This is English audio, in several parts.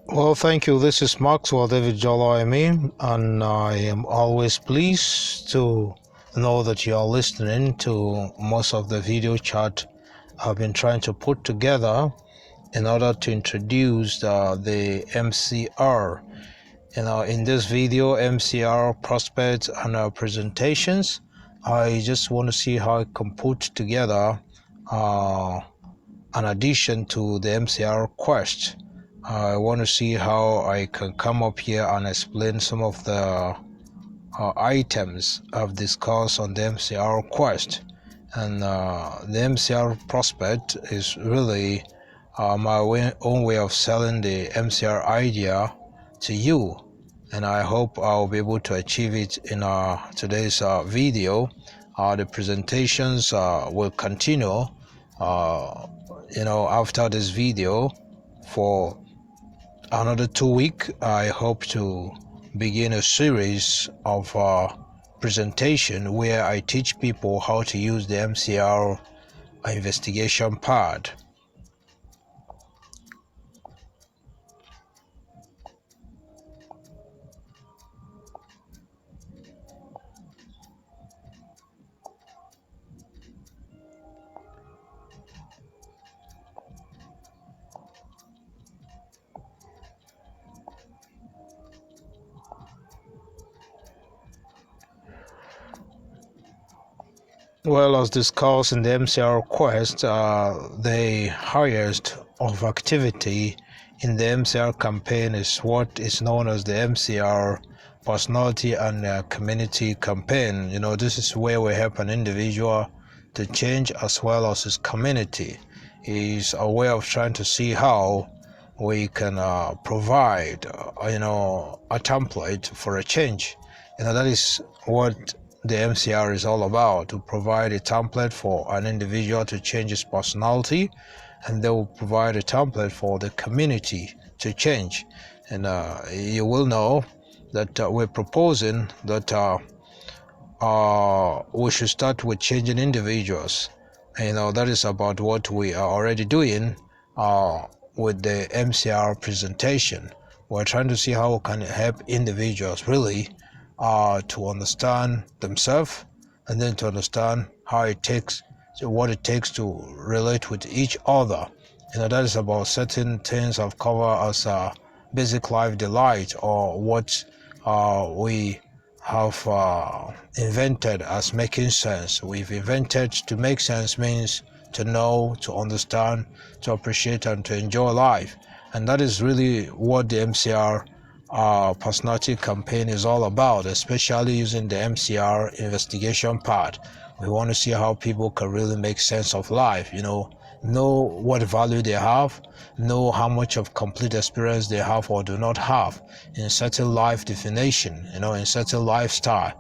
Well, thank you. This is Maxwell David Jolo-Imi, and I am always pleased to know that you are listening to most of the video chat I've been trying to put together in order to introduce the MCR. In this video, MCR Prospects and Presentations, I just want to see how I can put together an addition to the MCR quest. I want to see how I can come up here and explain some of the items I've discussed on the MCR quest. And the MCR prospect is really my own way of selling the MCR idea to you. And I hope I'll be able to achieve it in today's video. The presentations will continue after this video for another 2 weeks. I hope to begin a series of presentation where I teach people how to use the MCR investigation part. Well, as discussed in the MCR quest, the highest of activity in the MCR campaign is what is known as the MCR Personality and Community Campaign. This is where we help an individual to change as well as his community. It's a way of trying to see how we can provide, a template for a change. That is what the MCR is all about, to provide a template for an individual to change his personality, and they will provide a template for the community to change. And you will know that we're proposing that we should start with changing individuals. That is about what we are already doing with the MCR presentation. We're trying to see how we can help individuals really to understand themselves, and then to understand what it takes to relate with each other. That is about certain things I've covered as basic life delight, or what we have invented as making sense. We've invented to make sense means to know, to understand, to appreciate, and to enjoy life. And that is really what the MCR personality campaign is all about, especially using the MCR investigation part. We want to see how people can really make sense of life, know what value they have, know how much of complete experience they have or do not have in certain life definition, in certain lifestyle.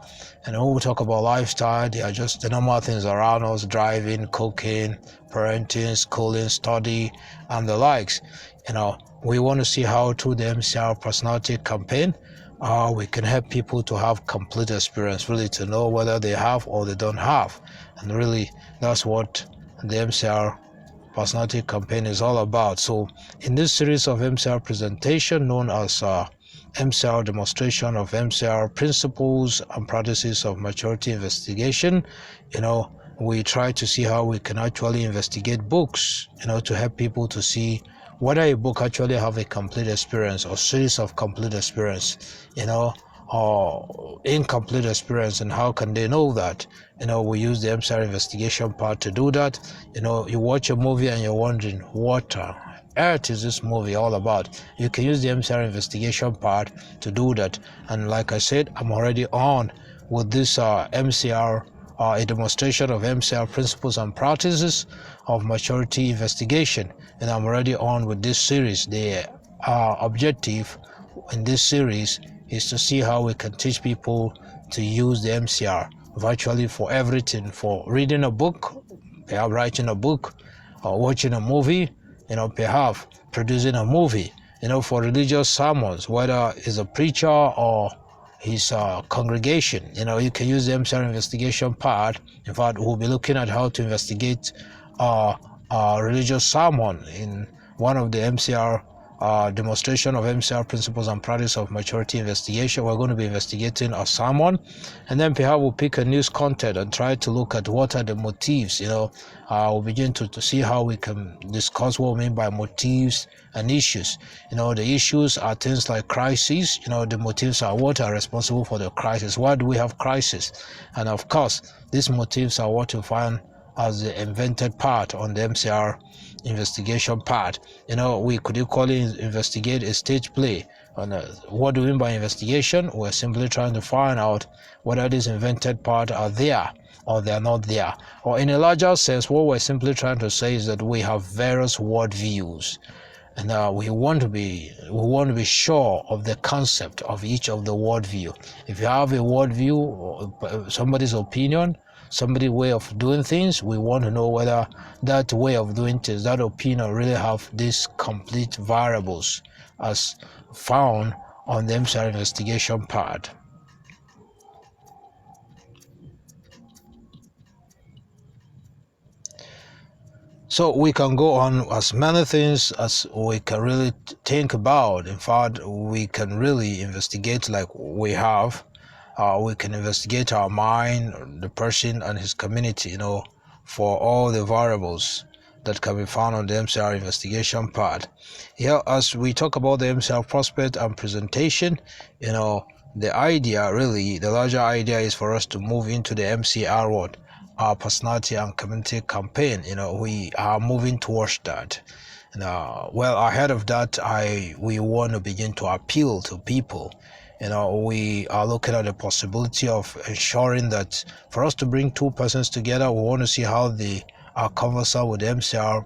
And when we talk about lifestyle, they are just the normal things around us: driving, cooking, parenting, schooling, study, and the likes. We want to see how through the MCR personality campaign we can help people to have complete experience, really to know whether they have or they don't have. And really that's what the MCR personality campaign is all about. So in this series of MCR presentation known as MCR demonstration of MCR principles and practices of maturity investigation, we try to see how we can actually investigate books, to help people to see whether a book actually have a complete experience or series of complete experience, or incomplete experience, and how can they know that? We use the MCR investigation part to do that. You watch a movie and you're wondering what earth is this movie all about. You can use the MCR investigation part to do that. And like I said, I'm already on with this MCR, a demonstration of MCR principles and practices of maturity investigation, and I'm already on with this series. The objective in this series is to see how we can teach people to use the MCR virtually for everything, for reading a book, perhaps writing a book or watching a movie, perhaps producing a movie, for religious sermons, whether it's a preacher or his congregation. You can use the MCR investigation part. In fact, we'll be looking at how to investigate a religious sermon in one of the MCR demonstration of MCR principles and practice of maturity investigation. We're going to be investigating a sermon, and then perhaps we'll pick a news content and try to look at what are the motives. We'll begin to see how we can discuss what we mean by motives and issues. The issues are things like crises. The motives are what are responsible for the crisis. Why do we have crisis? And of course, these motives are what you find as the invented part on the MCR investigation part. We could equally investigate a stage play. And what do we mean by investigation? We're simply trying to find out whether these invented parts are there or they are not there. Or in a larger sense, what we're simply trying to say is that we have various worldviews, and we want to be sure of the concept of each of the worldview. If you have a worldview, somebody's opinion, somebody's way of doing things, we want to know whether that way of doing things, that opinion, really have these complete variables as found on the MCR investigation part. So we can go on as many things as we can really think about. In fact, we can really investigate like we have. We can investigate our mind, the person and his community, for all the variables that can be found on the MCR investigation part. Here, as we talk about the MCR prospect and presentation, the idea really, the larger idea is for us to move into the MCR what? Our personality and community campaign. We are moving towards that. Well, ahead of that, we want to begin to appeal to people. We are looking at the possibility of ensuring that for us to bring two persons together, we want to see how they are conversant with the MCR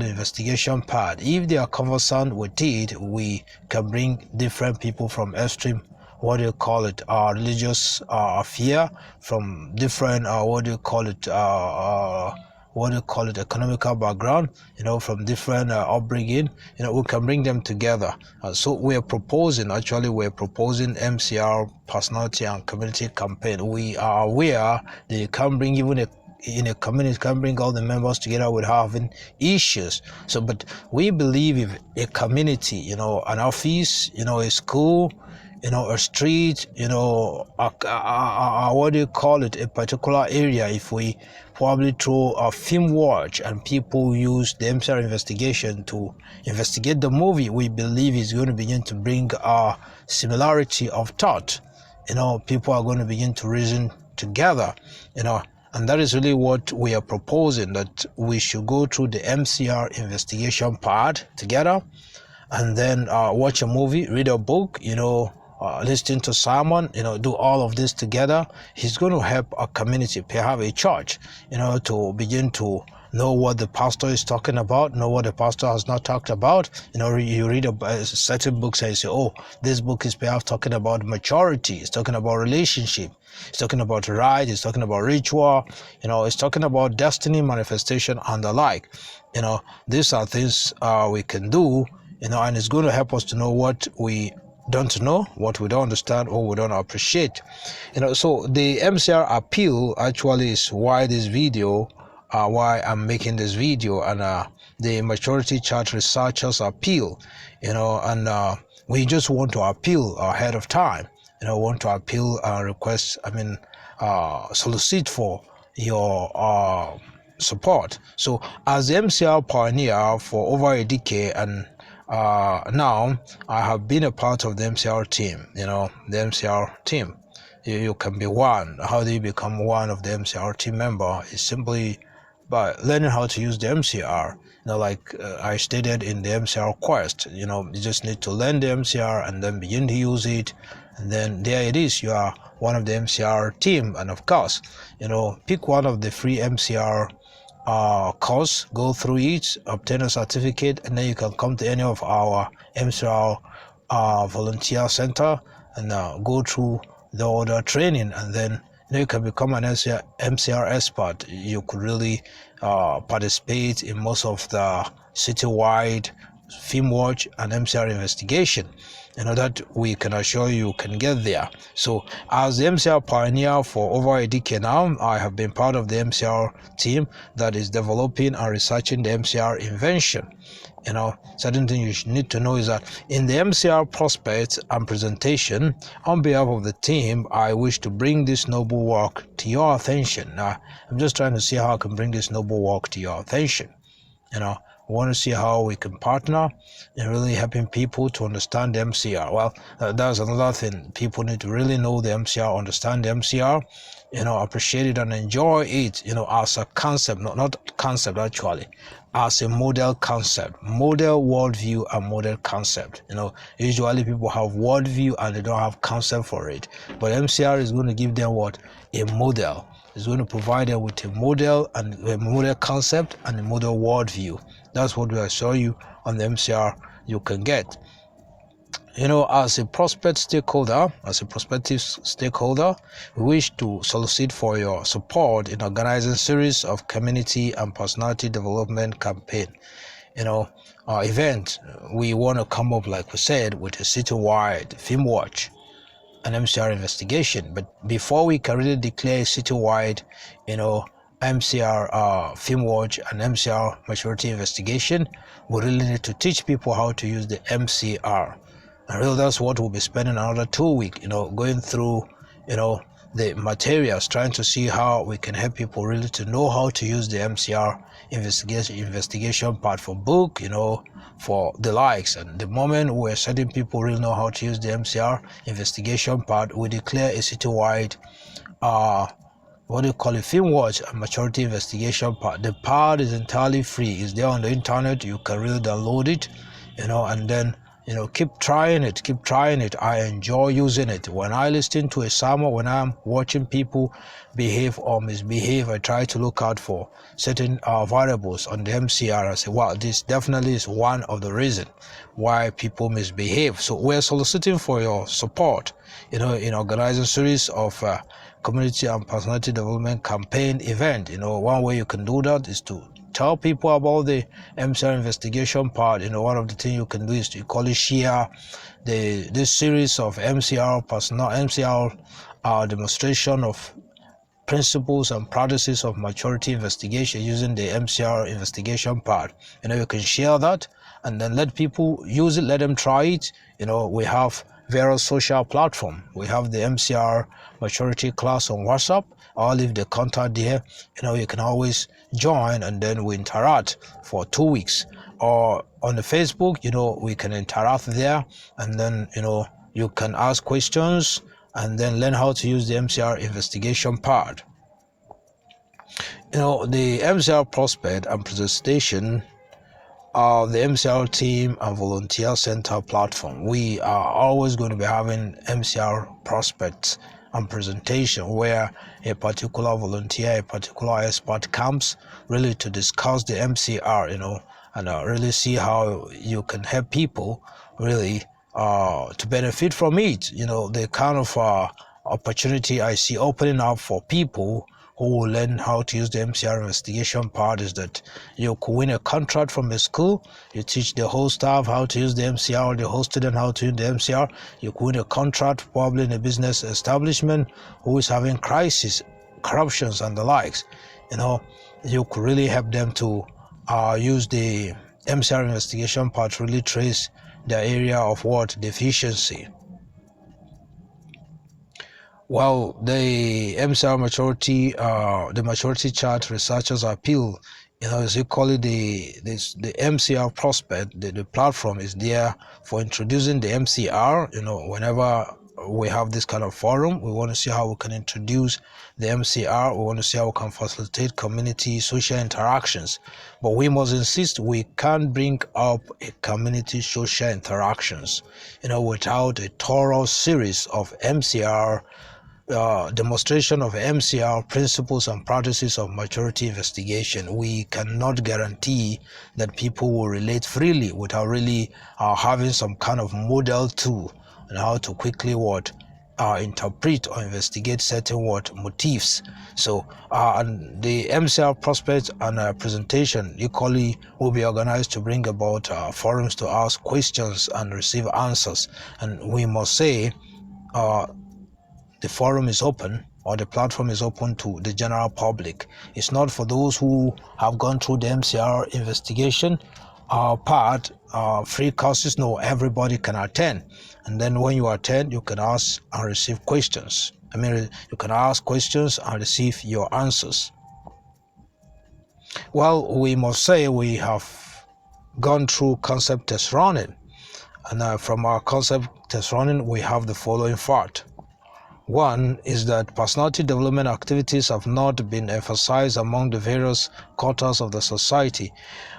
investigation part. If they are conversant with it, we can bring different people from extreme religious fear, from different economical background, from different upbringing. We can bring them together. So we're proposing MCR personality and community campaign. We are aware that you can bring in a community, can bring all the members together with having issues. So, but we believe if a community, an office, a school, a street, a particular area, if we probably throw a film watch and people use the MCR investigation to investigate the movie, we believe it's going to begin to bring a similarity of thought. People are going to begin to reason together, and that is really what we are proposing, that we should go through the MCR investigation part together, and then watch a movie, read a book, listening to sermon, do all of this together. He's going to help a community, perhaps a church, to begin to know what the pastor is talking about, know what the pastor has not talked about. You read certain books and you say, oh, this book is perhaps talking about maturity, it's talking about relationship, it's talking about right, it's talking about ritual, it's talking about destiny manifestation and the like. These are things we can do, and it's going to help us to know what we don't know, what we don't understand, or we don't appreciate. So the MCR appeal actually is why this video, why I'm making this video, and the maturity chart researchers appeal, and we just want to appeal ahead of time, want to appeal request, solicit for your support. So as the MCR pioneer for over a decade, and now I have been a part of the MCR team, the MCR team. You can be one. How do you become one of the MCR team member? It's simply by learning how to use the MCR. Like I stated in the MCR quest, you just need to learn the MCR and then begin to use it. And then there it is. You are one of the MCR team. And of course, pick one of the free MCR course, go through it, obtain a certificate, and then you can come to any of our MCR volunteer center and go through the order training, and then You can become an MCR expert. You could really participate in most of the citywide film watch and MCR investigation. That we can assure you can get there. So as the MCR pioneer for over a decade now, I have been part of the MCR team that is developing and researching the MCR invention. Certain things you need to know is that in the MCR prospects and presentation, on behalf of the team, I wish to bring this noble work to your attention. I'm just trying to see how I can bring this noble work to your attention. We want to see how we can partner in really helping people to understand the MCR. Well, that's another thing. People need to really know the MCR, understand the MCR, appreciate it and enjoy it, as a concept, not concept actually, as a model concept, model worldview and model concept. Usually people have worldview and they don't have concept for it. But MCR is going to give them what? A model. It's going to provide them with a model and a model concept and a model worldview. That's what we assure you on the MCR you can get. As a prospective stakeholder, we wish to solicit for your support in organizing a series of community and personality development campaign. Event. We want to come up, like we said, with a citywide film watch, an MCR investigation. But before we can really declare a citywide, MCR film watch and MCR maturity investigation, we really need to teach people how to use the MCR. And really that's what we'll be spending another 2 weeks, going through, the materials, trying to see how we can help people really to know how to use the MCR investigation part for book, for the likes. And the moment we're letting people really know how to use the MCR investigation part, we declare a citywide film watch and maturity investigation part. The part is entirely free. It's there on the internet. You can really download it, and then keep trying it. I enjoy using it. When I listen to a sermon, when I'm watching people behave or misbehave, I try to look out for certain variables on the MCR. I say, wow, this definitely is one of the reasons why people misbehave. So we're soliciting for your support, in organizing a series of community and personality development campaign event. One way you can do that is to tell people about the MCR investigation part. One of the things you can do is to share this series of MCR demonstration of principles and practices of maturity investigation using the MCR investigation part. You can share that and then let people use it, let them try it. We have various social platforms. We have the MCR maturity class on WhatsApp. I'll leave the contact there. You can always join and then we interact for 2 weeks. Or on the Facebook, we can interact there, and then you can ask questions and then learn how to use the MCR investigation part. The MCR Prospect and Presentation, the MCR team and volunteer center platform. We are always going to be having MCR prospects and presentation where a particular volunteer, a particular expert comes really to discuss the MCR, and really see how you can help people really to benefit from it. The kind of opportunity I see opening up for people who will learn how to use the MCR investigation part is that you could win a contract from a school. You teach the whole staff how to use the MCR, or the whole student how to use the MCR. You could win a contract probably in a business establishment who is having crisis, corruptions and the likes. You could really help them to use the MCR investigation part to really trace the area of deficiency. Well, the MCR maturity, the maturity chart researchers appeal, as you call it, the MCR prospect, the platform is there for introducing the MCR. Whenever we have this kind of forum, we want to see how we can introduce the MCR. We want to see how we can facilitate community social interactions. But we must insist we can't bring up a community social interactions, without a thorough series of MCR demonstration of MCR principles and practices of maturity investigation. We cannot guarantee that people will relate freely without really having some kind of model tool and how to quickly interpret or investigate certain motives. So and the MCR Prospects and Presentation equally will be organized to bring about forums to ask questions and receive answers. And we must say the forum is open, or the platform is open to the general public. It's not for those who have gone through the MCR investigation free courses. No, everybody can attend. And then when you attend, you can ask and receive questions. You can ask questions and receive your answers. Well, we must say we have gone through concept test running. And from our concept test running, we have the following fact. One is that personality development activities have not been emphasized among the various quarters of the society,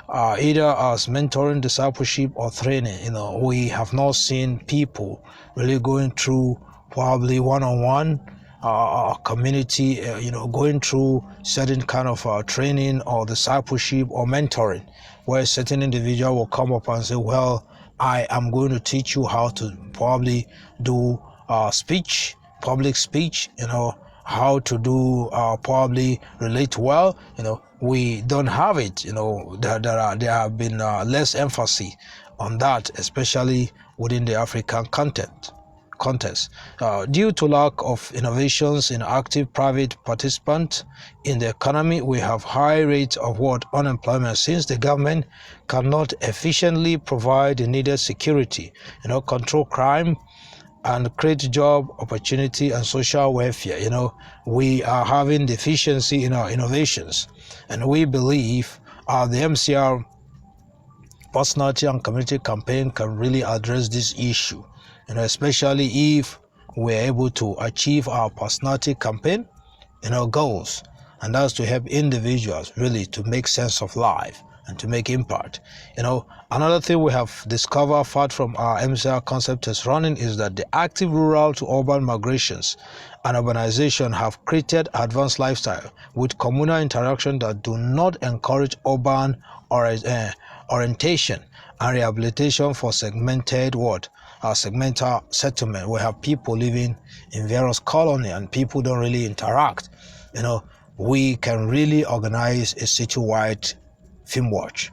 either as mentoring, discipleship, or training. We have not seen people really going through probably one-on-one community, going through certain kind of training or discipleship or mentoring, where a certain individual will come up and say, well, I am going to teach you how to probably do public speech, how to do probably relate well. We don't have it. There have been less emphasis on that, especially within the African context, due to lack of innovations in active private participants in the economy. We have high rates of unemployment, since the government cannot efficiently provide the needed security, control crime, and create job opportunity and social welfare. We are having deficiency in our innovations, and we believe the MCR Personality and Community Campaign can really address this issue, especially if we're able to achieve our personality campaign goals, and that's to help individuals really to make sense of life and to make impact. Another thing we have discovered apart from our MCR concept test running is that the active rural to urban migrations and urbanization have created advanced lifestyle with communal interaction that do not encourage urban orientation and rehabilitation for segmental settlement. We have people living in various colonies and people don't really interact. We can really organize a citywide film watch,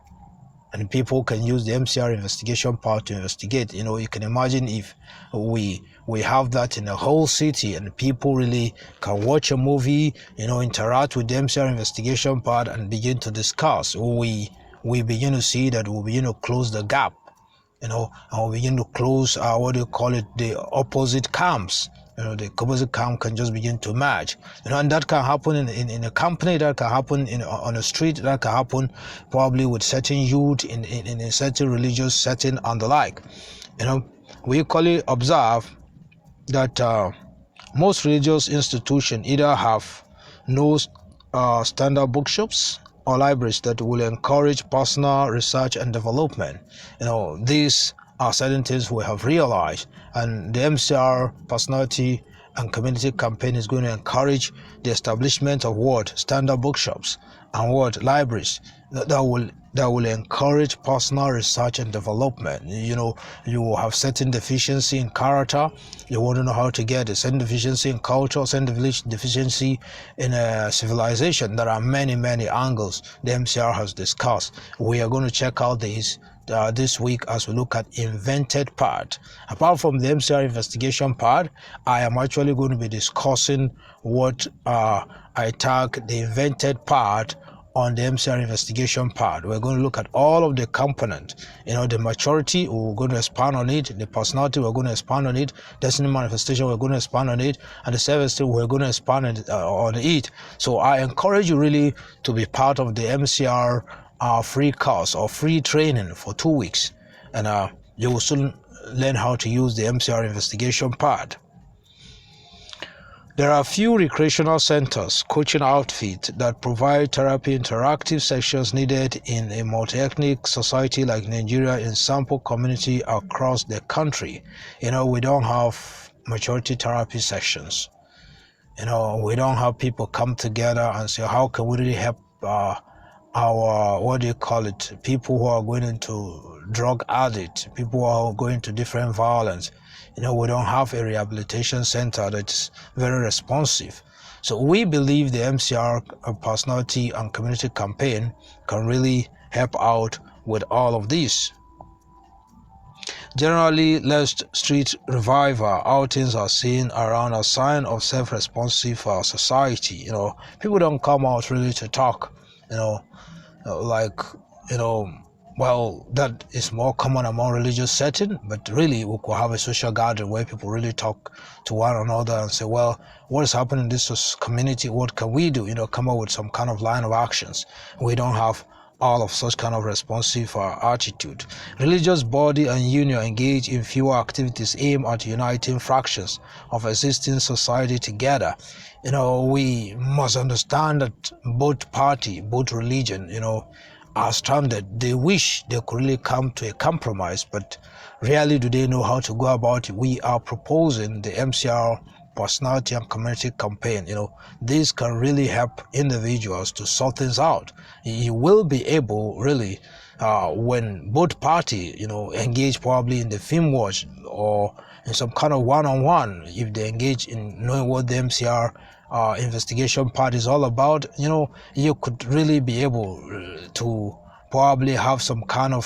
and people can use the MCR investigation part to investigate. You can imagine if we have that in the whole city, and people really can watch a movie, interact with the MCR investigation part and begin to discuss. We begin to see that we'll begin to close the gap, and we'll begin to close the opposite camps. The opposite camp can just begin to merge, and that can happen in a company, that can happen on a street, that can happen probably with certain youth in a certain religious setting and the like. We equally observe that most religious institutions either have no standard bookshops or libraries that will encourage personal research and development. These are certain things we have realized, and the MCR Personality and Community Campaign is going to encourage the establishment of standard bookshops and libraries that will encourage personal research and development. You have certain deficiency in character, you want to know how to get a certain deficiency in culture, certain deficiency in civilization. There are many angles the MCR has discussed. We are going to check out these this week as we look at invented part. Apart from the MCR investigation part, I am actually going to be discussing what I tag the invented part on the MCR investigation part. We're going to look at all of the components. The maturity, we're going to expand on it. The personality, we're going to expand on it. Destiny manifestation, we're going to expand on it. And the service, we're going to expand on it. So I encourage you really to be part of the MCR free course or free training for 2 weeks, and you will soon learn how to use the MCR investigation part. There are few recreational centers, coaching outfits that provide therapy interactive sessions needed in a multi-ethnic society like Nigeria in sample community across the country. We don't have maturity therapy sessions. We don't have people come together and say, how can we really help our, what do you call it, people who are going into drug addict, people who are going to different violence. We don't have a rehabilitation center that's very responsive. So we believe the MCR personality and community campaign can really help out with all of this. Generally, less street revival outings are seen around a sign of self-responsive society. People don't come out really to talk, like, well, that is more common among religious setting, but really we could have a social gathering where people really talk to one another and say, well, what is happening in this community? What can we do? Come up with some kind of line of actions. We don't have all of such kind of responsive attitude. Religious body and union engage in fewer activities aimed at uniting fractions of existing society together. We must understand that both party, both religion, are stranded. They wish they could really come to a compromise, but rarely do they know how to go about it. We are proposing the MCR personality and community campaign. This can really help individuals to sort things out. You will be able really, when both party, engage probably in the film watch or in some kind of one-on-one, if they engage in knowing what the MCR investigation part is all about, you could really be able to probably have some kind of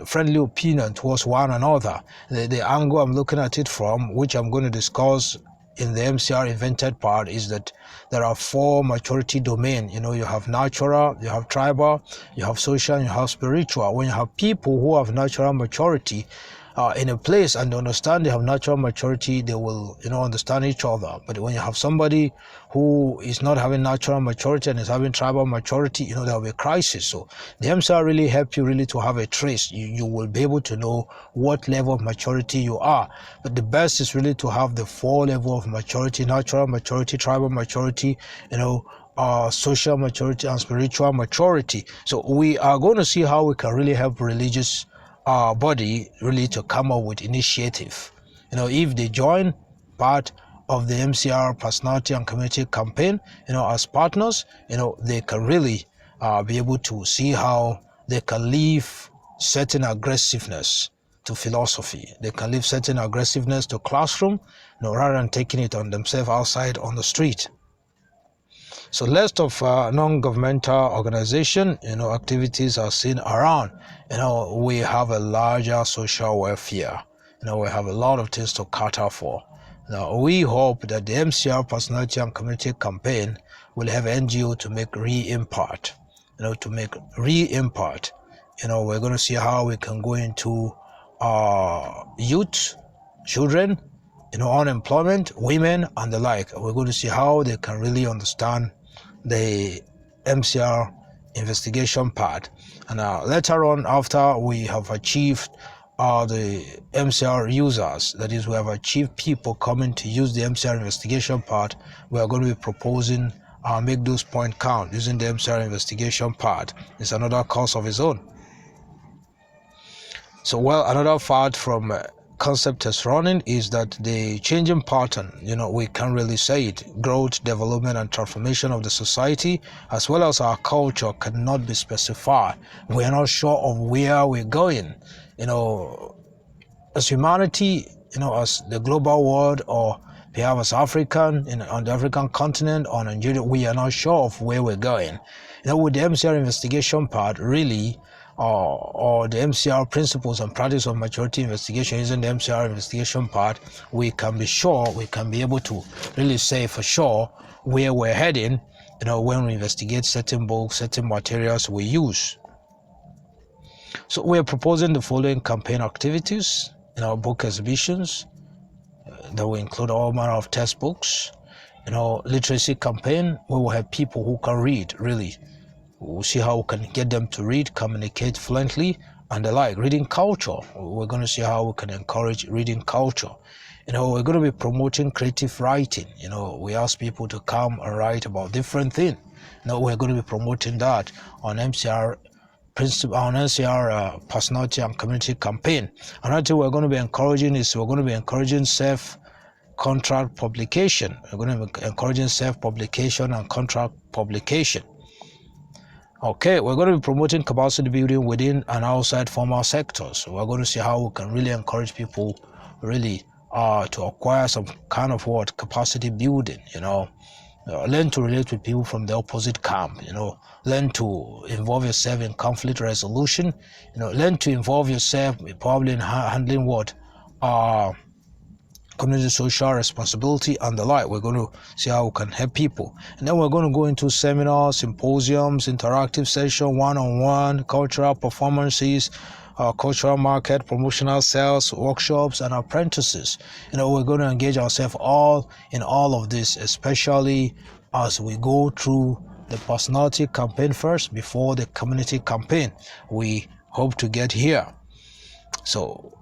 friendly opinion towards one another. The angle I'm looking at it from, which I'm going to discuss in the MCR invented part, is that there are 4 maturity domains. You have natural, you have tribal, you have social, and you have spiritual. When you have people who have natural maturity in a place and they understand they have natural maturity, they will understand each other. But when you have somebody who is not having natural maturity and is having tribal maturity, there will be a crisis. So the MCR really help you really to have a trace. You will be able to know what level of maturity you are. But the best is really to have the 4 level of maturity: natural maturity, tribal maturity, social maturity, and spiritual maturity. So we are going to see how we can really help religious body really to come up with initiative. If they join part of the MCR personality and community campaign, as partners, they can really be able to see how they can leave certain aggressiveness to philosophy. They can leave certain aggressiveness to classroom, rather than taking it on themselves outside on the street. So list of non-governmental organization, activities are seen around. We have a larger social welfare. We have a lot of things to cater for. Now, we hope that the MCR personality and community campaign will have NGO to make real impact. To make real impact. We're going to see how we can go into youth, children, unemployment, women, and the like. We're going to see how they can really understand the MCR investigation part. And later on, after we have achieved the MCR users, that is, we have achieved people coming to use the MCR investigation part, we are going to be proposing make those points count using the MCR investigation part. It's another course of its own. So, another part from concept test running is that the changing pattern, we can't really say it, growth, development, and transformation of the society as well as our culture cannot be specified. We are not sure of where we're going, as humanity, as the global world, or perhaps as African, on the African continent, or Nigeria, we are not sure of where we're going. With the MCR investigation part, really, or the MCR principles and practice of maturity investigation using the MCR investigation part, we can be able to really say for sure where we're heading, when we investigate certain books, certain materials we use. So we are proposing the following campaign activities in our book exhibitions that will include all manner of textbooks. Literacy campaign, we will have people who can read, really. We'll see how we can get them to read, communicate fluently, and the like. Reading culture, we're going to see how we can encourage reading culture. We're going to be promoting creative writing. We ask people to come and write about different things. We're going to be promoting that on MCR personality and community campaign. Another thing we're going to be encouraging self-contract publication. We're going to be encouraging self-publication and contract publication. Okay, we're going to be promoting capacity building within and outside formal sectors. We're going to see how we can really encourage people really to acquire some kind of capacity building, learn to relate with people from the opposite camp, learn to involve yourself in conflict resolution, learn to involve yourself probably in handling community social responsibility and the like. We're going to see how we can help people, and then we're going to go into seminars, symposiums, interactive session, one-on-one cultural performances, cultural market, promotional sales, workshops, and apprentices. We're going to engage ourselves all in all of this, especially as we go through the personality campaign first before the community campaign. We hope to get here. So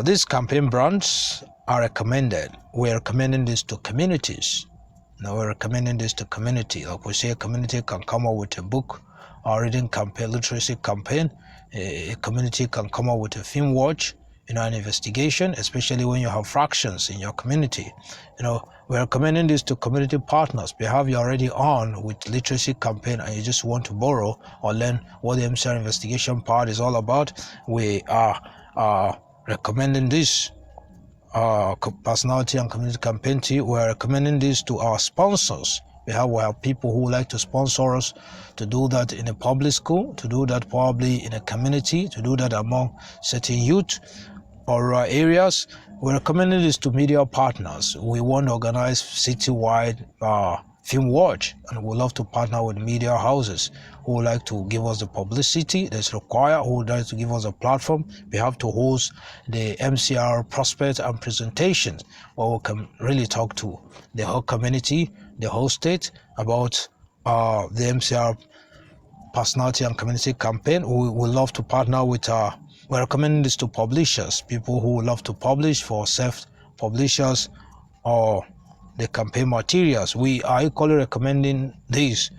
these campaign brands are recommended. We're recommending this to communities. We're recommending this to community. Like we say, a community can come up with a book or reading campaign, literacy campaign. A community can come up with a film watch, an investigation, especially when you have fractions in your community. We're recommending this to community partners. Perhaps you're already on with literacy campaign and you just want to borrow or learn what the MCR investigation part is all about. We are recommending this personality and community campaign team. We're recommending this to our sponsors. We have people who like to sponsor us to do that in a public school, to do that probably in a community, to do that among certain youth or areas. We're recommending this to media partners. We want to organize citywide film watch, and we'd love to partner with media houses who would like to give us the publicity that's required, who would like to give us a platform. We have to host the MCR Prospects and Presentations, where we can really talk to the whole community, the whole state about the MCR personality and community campaign. We would love to partner with we're recommending this to publishers, people who would love to publish for self-publishers or the campaign materials. We are equally recommending this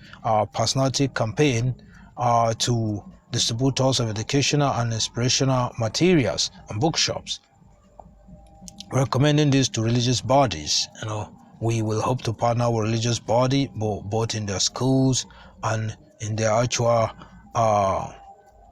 personality campaign to distributors of educational and inspirational materials and bookshops. We're recommending this to religious bodies. We will hope to partner with religious body both in their schools and in their actual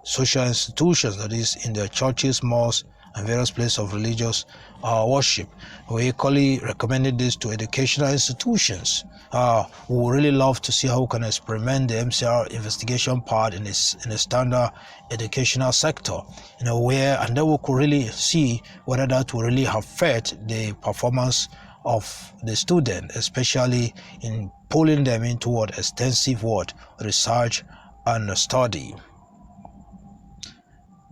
social institutions, that is in their churches, mosques, and various places of religious worship. We equally recommended this to educational institutions. We would really love to see how we can experiment the MCR investigation part in a standard educational sector, and then we could really see whether that will really affect the performance of the student, especially in pulling them into extensive research and study.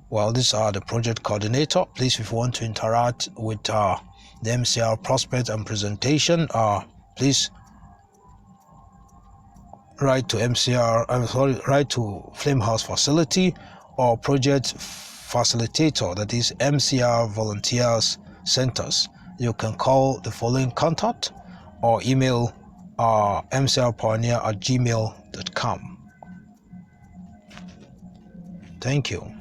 Well, these are the project coordinator. Please, if you want to interact with the MCR Prospect and Presentation, please write to write to Flame House Facility or Project Facilitator, that is MCR Volunteers Centers. You can call the following contact or email mcrpioneer@gmail.com. Thank you.